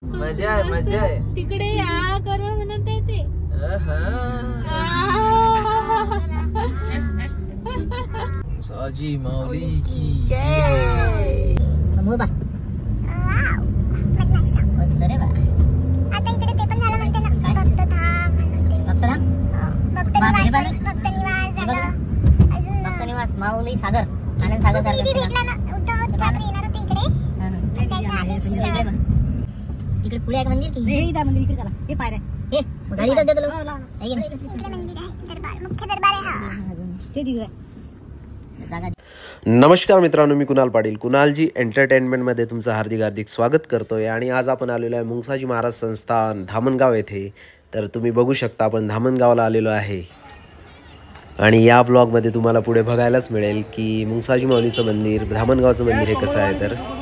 मजा आहे मजा आहे. तिकडे या करू म्हणत आहे ते. मुंसाजी माऊली की जय. आता इकडे ते पण झालं म्हणते ना, भक्त निवास माऊली सागर आनंद सागर भेटला ना. उद्धव ठाकरे येणार होते इकडे. तिकडे पुढे आहे मंदिर की हे मंदिर इकडे चला. हे पायऱ्या हे गाडी इकडे देतो. इकडे मंदिर आहे, दरबार मुख्य दरबार आहे. हा ते दिसतंय जागा. नमस्कार मित्रांनो, मी कुणाल पाटील कुणालजी एंटरटेनमेंटमध्ये तुमचं हार्दिक हार्दिक स्वागत करतोय. आणि आज आपण आलेलो आहे मुंसाजी महाराज संस्थान धामणगाव येथे. तर तुम्ही बघू शकता आपण धामणगावला आलेलो आहे. आणि या ब्लॉगमध्ये तुम्हाला पुढे बघायलाच मिळेल की मुंसाजी माऊलीचं मंदिर, धामणगावचं मंदिर हे कसं आहे.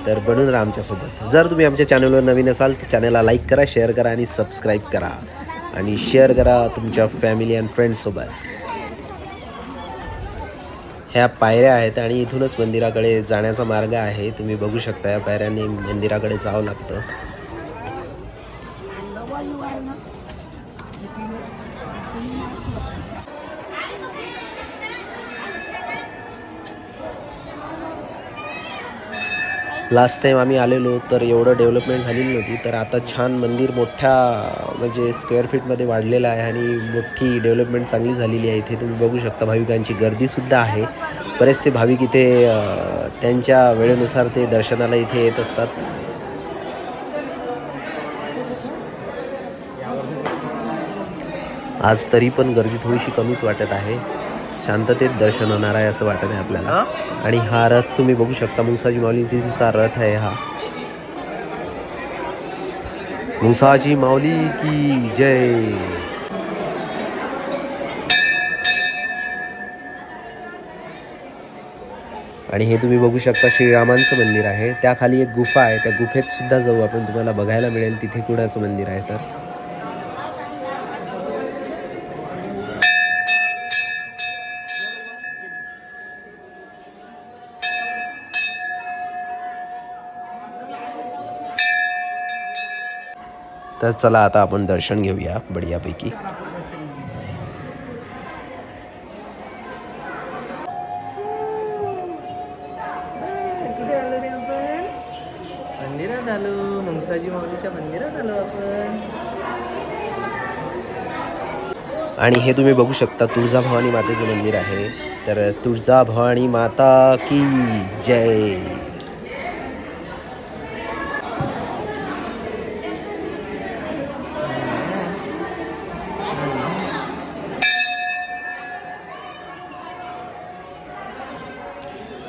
तर बनून राहा आमच्यासोबत. जर तुम्ही आमच्या चॅनलवर नवीन असाल तर चॅनलला लाईक करा, शेअर करा आणि सबस्क्राईब करा. आणि शेअर करा तुमच्या फॅमिली अँड फ्रेंड्ससोबत. ह्या पायऱ्या आहेत आणि इथूनच मंदिराकडे जाण्याचा मार्ग आहे. तुम्ही बघू शकता या पायऱ्यांनी मंदिराकडे जावं लागतं. लास्ट टाइम आम्ही आलेलो तर एवढं डेव्हलपमेंट झालेली नव्हती. तर आता छान मंदिर मोठ्या म्हणजे स्क्वेअर फीटमध्ये वाढलेलं आहे आणि मोठी डेव्हलपमेंट चांगली झालेली आहे. इथे तुम्ही बघू शकता भाविकांची गर्दीसुद्धा आहे. बरेचसे भाविक इथे त्यांच्या वेळेनुसार ते दर्शनाला इथे येत असतात. आज तरी पण गर्दी थोडीशी कमीच वाटत आहे. शांततेत दर्शन होणार आहे असं वाटत आहे आपल्याला. आणि हा रथ तुम्ही बघू शकता, मुंसाजी माऊलीजींचा रथ आहे हा. मुंसाजी माऊली की जय. आणि हे तुम्ही बघू शकता श्रीरामांचं मंदिर आहे. त्याखाली एक गुफा आहे, त्या गुफेत सुद्धा जाऊ आपण, तुम्हाला बघायला मिळेल तिथे कुणाचं मंदिर आहे. तर चला आता आपण दर्शन घेऊया बढियापैकी. कुठे आलो रे आपण? मंदिरात आलो, मुंसाजी माऊलीच्या मंदिरात आलो आपण. आणि हे तुम्ही बघू शकता तुळजाभवानी मातेचं मंदिर आहे. तर तुळजाभवानी माता की जय.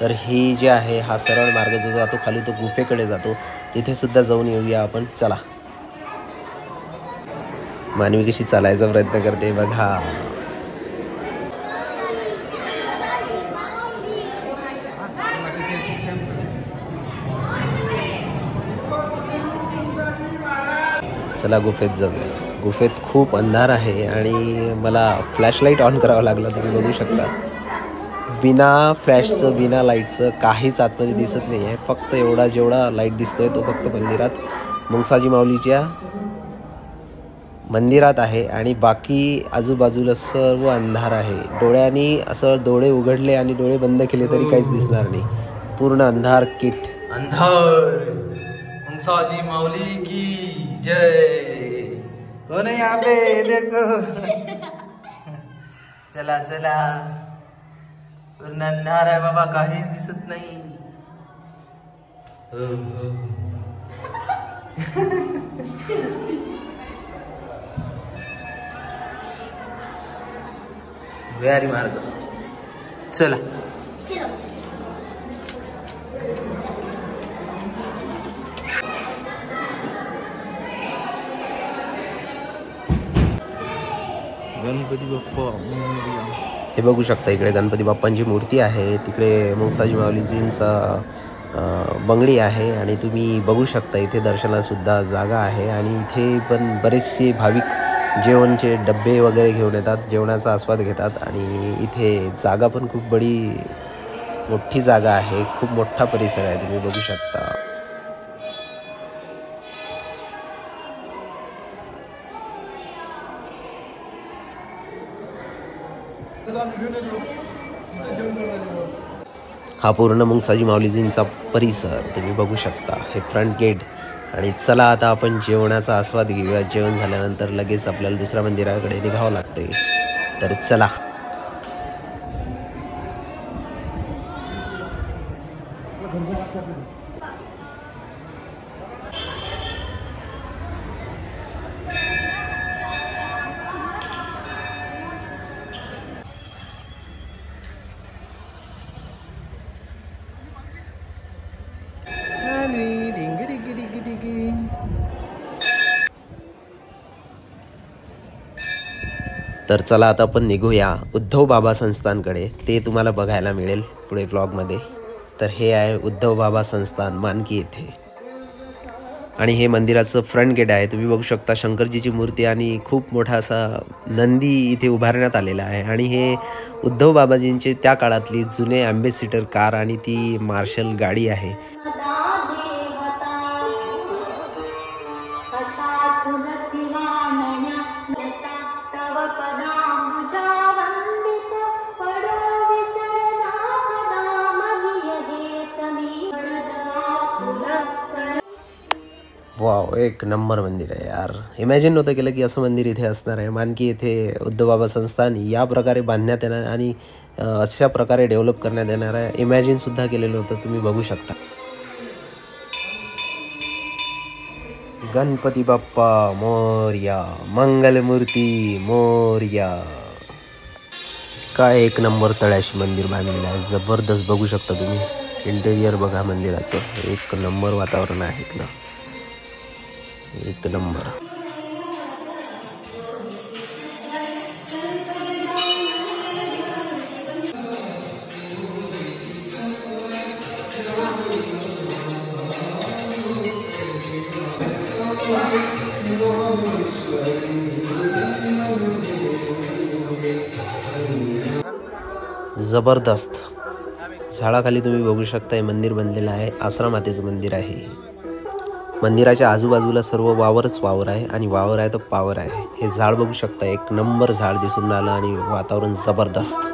तर ही जे आहे हा सरळ मार्ग जो जातो खाली तो गुफेकडे जातो. तिथे सुद्धा जाऊन येऊया आपण. चला. मानवी कशी चालायचा प्रयत्न करते बघा. चला गुफेत जाऊया. गुफेत खूप अंधार आहे आणि मला फ्लॅशलाईट ऑन करावा लागला. तुम्ही बघू शकता बिना फ्लॅशचं बिना लाईटचं काहीच आतमध्ये दिसत नाही आहे. फक्त एवढा जेवढा लाईट दिसतोय तो फक्त मंदिरात मुंसाजी माऊलीच्या मंदिरात आहे. आणि बाकी आजूबाजूला सर्व अंधार आहे. डोळ्यांनी असं डोळे उघडले आणि डोळे बंद केले तरी काहीच दिसणार नाही. पूर्ण अंधार किट. अंधार. मुंसाजी माऊली की जय. कोण आहे यहाँ पे? देखो. चला चला. पूर्ण अंधार आहे बाबा, काहीच दिसत नाही. व्यारी मार्ग. चला. गणपती बाप्पा. हे बघू शकता इकडे गणपती बाप्पांची मूर्ती आहे. तिकडे मुंसाजी माऊलीजींचा बंगडी आहे. आणि तुम्ही बघू शकता इथे दर्शनासुद्धा जागा आहे. आणि इथे पण बरेचसे भाविक जेवणचे डब्बे वगैरे घेऊन येतात, जेवणाचा आस्वाद घेतात. आणि इथे जागा पण खूप मोठी जागा आहे. खूप मोठा परिसर आहे, तुम्ही बघू शकता. हा पूर्ण मुंगसाजी माऊलीजींचा परिसर तुम्ही बघू शकता. हे फ्रंट गेट. आणि चला आता आपण जेवणाचा आस्वाद घेऊया. जेवण झाल्यानंतर लगेच आपल्याला दुसऱ्या मंदिराकडे निघावं लागते. तर चला. तर चला आता आपण निघूया उद्धव बाबा संस्थानकडे. ते तुम्हाला बघायला मिळेल पुढे व्लॉगमध्ये. तर हे आहे उद्धव बाबा संस्थान मानकी येथे. आणि हे मंदिराचं फ्रंट गेट आहे. तुम्ही बघू शकता शंकरजीची मूर्ती आणि खूप मोठा असा नंदी इथे उभारण्यात आलेला आहे. आणि हे उद्धव बाबाजींचे त्या काळातली जुने ॲम्बेसिडर कार आणि ती मार्शल गाडी आहे. वाव, एक नंबर मंदिर आहे यार. इमॅजिन नव्हतं केलं की असं मंदिर इथे असणार आहे. मानकी येथे उद्धव बाबा संस्थान या प्रकारे बांधण्यात येणार आणि अशा प्रकारे डेव्हलप करण्यात येणार आहे. इमॅजिनसुद्धा केलेलं होतं. तुम्ही बघू शकता. गणपती बाप्पा मोरया, मंगलमूर्ती मोरया. काय एक नंबर तळ्याशी मंदिर बांधलेलं आहे. जबरदस्त बघू शकता तुम्ही. इंटेरियर बघा मंदिराचं. एक नंबर वातावरण आहे इथलं. एक नंबर. जबरदस्त. झाडाखाली तुम्ही बघू शकता हे मंदिर बनलेलं आहे. आश्रमातेचं मंदिर आहे. मंदिराच्या आजूबाजूला सर्व वावरच वावर आहे आणि वावर आहे तर पावर आहे. हे झाड बघू शकता. एक नंबर झाड दिसून राहिलं आणि वातावरण जबरदस्त.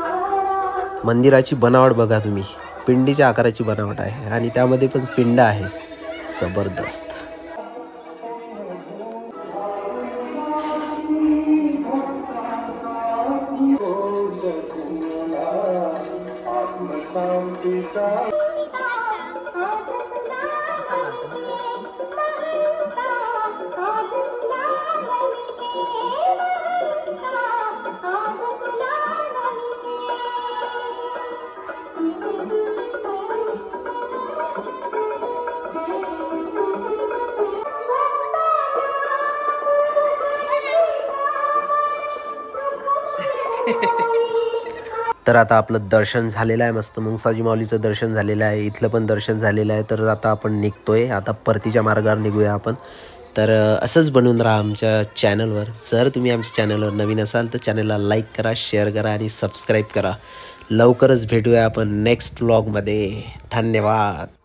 मंदिराची बनावट बघा तुम्ही. पिंडीच्या आकाराची बनावट आहे आणि त्यामध्ये पण पिंड आहे. जबरदस्त. तर आता आपलं दर्शन झालेलं आहे. मस्त मुंगसाजी माऊलीचं दर्शन झालेलं आहे. इथलं पण दर्शन झालेलं आहे. तर आता आपण निघतोय. आता परतीच्या मार्गावर निघूया आपण. तर असंच बनवून राहा आमच्या चॅनलवर. जर तुम्ही आमच्या चॅनलवर नवीन असाल तर चॅनलला लाईक करा, शेअर करा आणि सबस्क्राईब करा. लवकरच भेटूया आपण नेक्स्ट व्लॉगमध्ये. धन्यवाद.